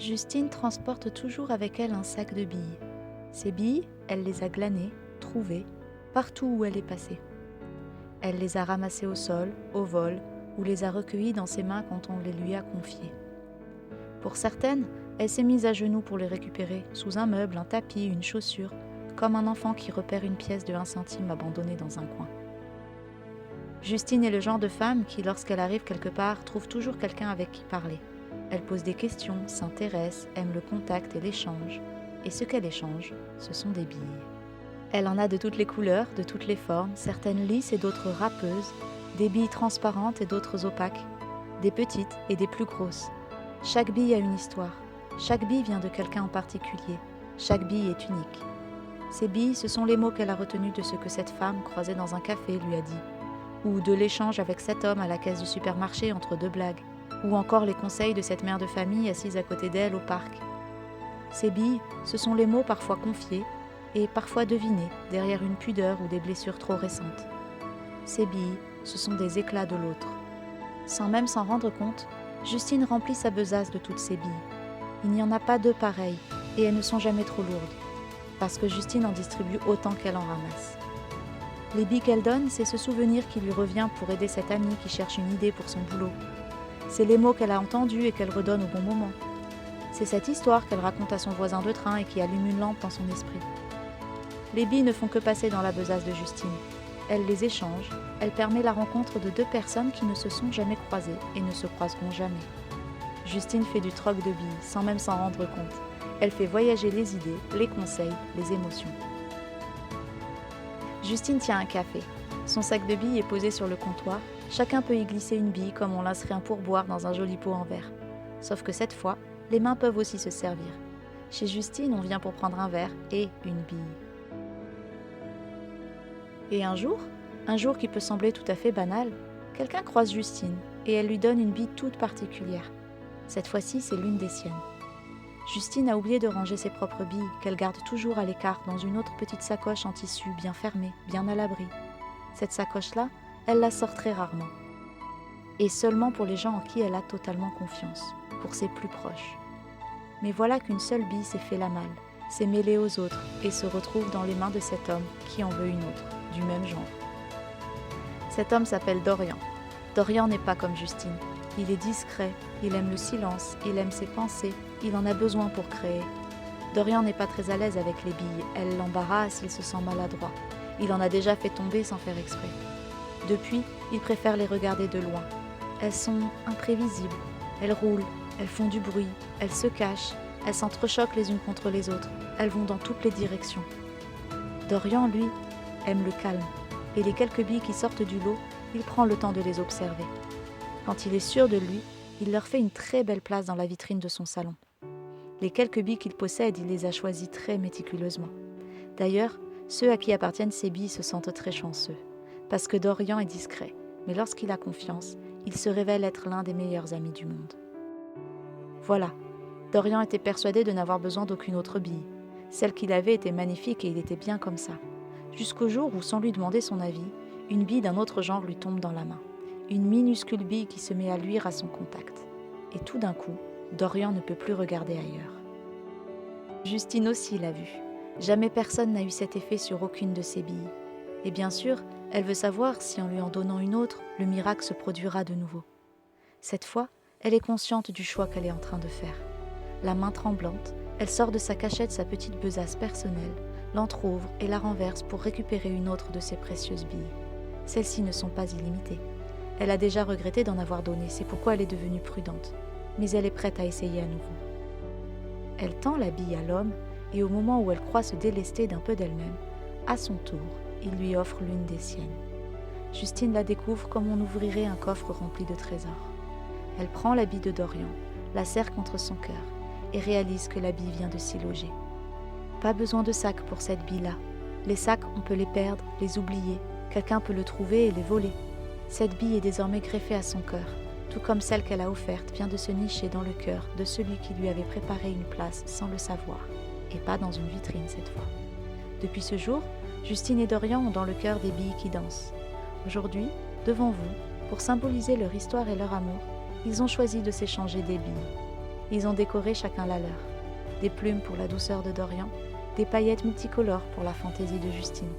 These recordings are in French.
Justine transporte toujours avec elle un sac de billes. Ces billes, elle les a glanées, trouvées, partout où elle est passée. Elle les a ramassées au sol, au vol, ou les a recueillies dans ses mains quand on les lui a confiées. Pour certaines, elle s'est mise à genoux pour les récupérer, sous un meuble, un tapis, une chaussure, comme un enfant qui repère une pièce de 1 centime abandonnée dans un coin. Justine est le genre de femme qui, lorsqu'elle arrive quelque part, trouve toujours quelqu'un avec qui parler. Elle pose des questions, s'intéresse, aime le contact et l'échange. Et ce qu'elle échange, ce sont des billes. Elle en a de toutes les couleurs, de toutes les formes, certaines lisses et d'autres râpeuses, des billes transparentes et d'autres opaques, des petites et des plus grosses. Chaque bille a une histoire. Chaque bille vient de quelqu'un en particulier. Chaque bille est unique. Ces billes, ce sont les mots qu'elle a retenus de ce que cette femme, croisée dans un café, lui a dit. Ou de l'échange avec cet homme à la caisse du supermarché entre 2 blagues. Ou encore les conseils de cette mère de famille assise à côté d'elle au parc. Ces billes, ce sont les mots parfois confiés et parfois devinés derrière une pudeur ou des blessures trop récentes. Ces billes, ce sont des éclats de l'autre. Sans même s'en rendre compte, Justine remplit sa besace de toutes ces billes. Il n'y en a pas 2 pareilles et elles ne sont jamais trop lourdes, parce que Justine en distribue autant qu'elle en ramasse. Les billes qu'elle donne, c'est ce souvenir qui lui revient pour aider cette amie qui cherche une idée pour son boulot. C'est les mots qu'elle a entendus et qu'elle redonne au bon moment. C'est cette histoire qu'elle raconte à son voisin de train et qui allume une lampe dans son esprit. Les billes ne font que passer dans la besace de Justine. Elle les échange, elle permet la rencontre de 2 personnes qui ne se sont jamais croisées et ne se croiseront jamais. Justine fait du troc de billes sans même s'en rendre compte. Elle fait voyager les idées, les conseils, les émotions. Justine tient un café. Son sac de billes est posé sur le comptoir. Chacun peut y glisser une bille comme on lancerait un pourboire dans un joli pot en verre. Sauf que cette fois, les mains peuvent aussi se servir. Chez Justine, on vient pour prendre un verre et une bille. Et un jour qui peut sembler tout à fait banal, quelqu'un croise Justine et elle lui donne une bille toute particulière. Cette fois-ci, c'est l'une des siennes. Justine a oublié de ranger ses propres billes, qu'elle garde toujours à l'écart dans une autre petite sacoche en tissu bien fermée, bien à l'abri. Cette sacoche-là, elle la sort très rarement. Et seulement pour les gens en qui elle a totalement confiance, pour ses plus proches. Mais voilà qu'une seule bille s'est fait la malle, s'est mêlée aux autres et se retrouve dans les mains de cet homme qui en veut une autre, du même genre. Cet homme s'appelle Dorian. Dorian n'est pas comme Justine. Il est discret, il aime le silence, il aime ses pensées, il en a besoin pour créer. Dorian n'est pas très à l'aise avec les billes, elle l'embarrasse, il se sent maladroit. Il en a déjà fait tomber sans faire exprès. Depuis, il préfère les regarder de loin. Elles sont imprévisibles, elles roulent, elles font du bruit, elles se cachent, elles s'entrechoquent les unes contre les autres, elles vont dans toutes les directions. Dorian, lui, aime le calme, et les quelques billes qui sortent du lot, il prend le temps de les observer. Quand il est sûr de lui, il leur fait une très belle place dans la vitrine de son salon. Les quelques billes qu'il possède, il les a choisies très méticuleusement. D'ailleurs, ceux à qui appartiennent ces billes se sentent très chanceux, parce que Dorian est discret, mais lorsqu'il a confiance, il se révèle être l'un des meilleurs amis du monde. Voilà, Dorian était persuadé de n'avoir besoin d'aucune autre bille. Celle qu'il avait était magnifique et il était bien comme ça. Jusqu'au jour où, sans lui demander son avis, une bille d'un autre genre lui tombe dans la main. Une minuscule bille qui se met à luire à son contact. Et tout d'un coup, Dorian ne peut plus regarder ailleurs. Justine aussi l'a vu. Jamais personne n'a eu cet effet sur aucune de ses billes. Et bien sûr, elle veut savoir si en lui en donnant une autre, le miracle se produira de nouveau. Cette fois, elle est consciente du choix qu'elle est en train de faire. La main tremblante, elle sort de sa cachette sa petite besace personnelle, l'entr'ouvre et la renverse pour récupérer une autre de ses précieuses billes. Celles-ci ne sont pas illimitées. Elle a déjà regretté d'en avoir donné, c'est pourquoi elle est devenue prudente. Mais elle est prête à essayer à nouveau. Elle tend la bille à l'homme et au moment où elle croit se délester d'un peu d'elle-même, à son tour, il lui offre l'une des siennes. Justine la découvre comme on ouvrirait un coffre rempli de trésors. Elle prend la bille de Dorian, la serre contre son cœur et réalise que la bille vient de s'y loger. Pas besoin de sac pour cette bille-là. Les sacs, on peut les perdre, les oublier. Quelqu'un peut le trouver et les voler. Cette bille est désormais greffée à son cœur, tout comme celle qu'elle a offerte vient de se nicher dans le cœur de celui qui lui avait préparé une place sans le savoir, et pas dans une vitrine cette fois. Depuis ce jour, Justine et Dorian ont dans le cœur des billes qui dansent. Aujourd'hui, devant vous, pour symboliser leur histoire et leur amour, ils ont choisi de s'échanger des billes. Ils ont décoré chacun la leur. Des plumes pour la douceur de Dorian, des paillettes multicolores pour la fantaisie de Justine.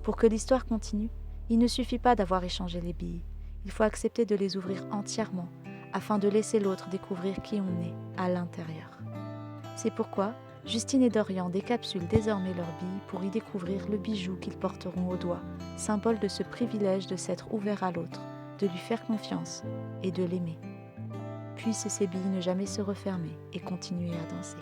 Pour que l'histoire continue, il ne suffit pas d'avoir échangé les billes. Il faut accepter de les ouvrir entièrement afin de laisser l'autre découvrir qui on est à l'intérieur. C'est pourquoi Justine et Dorian décapsulent désormais leurs billes pour y découvrir le bijou qu'ils porteront au doigt, symbole de ce privilège de s'être ouvert à l'autre, de lui faire confiance et de l'aimer. Puissent ces billes ne jamais se refermer et continuer à danser.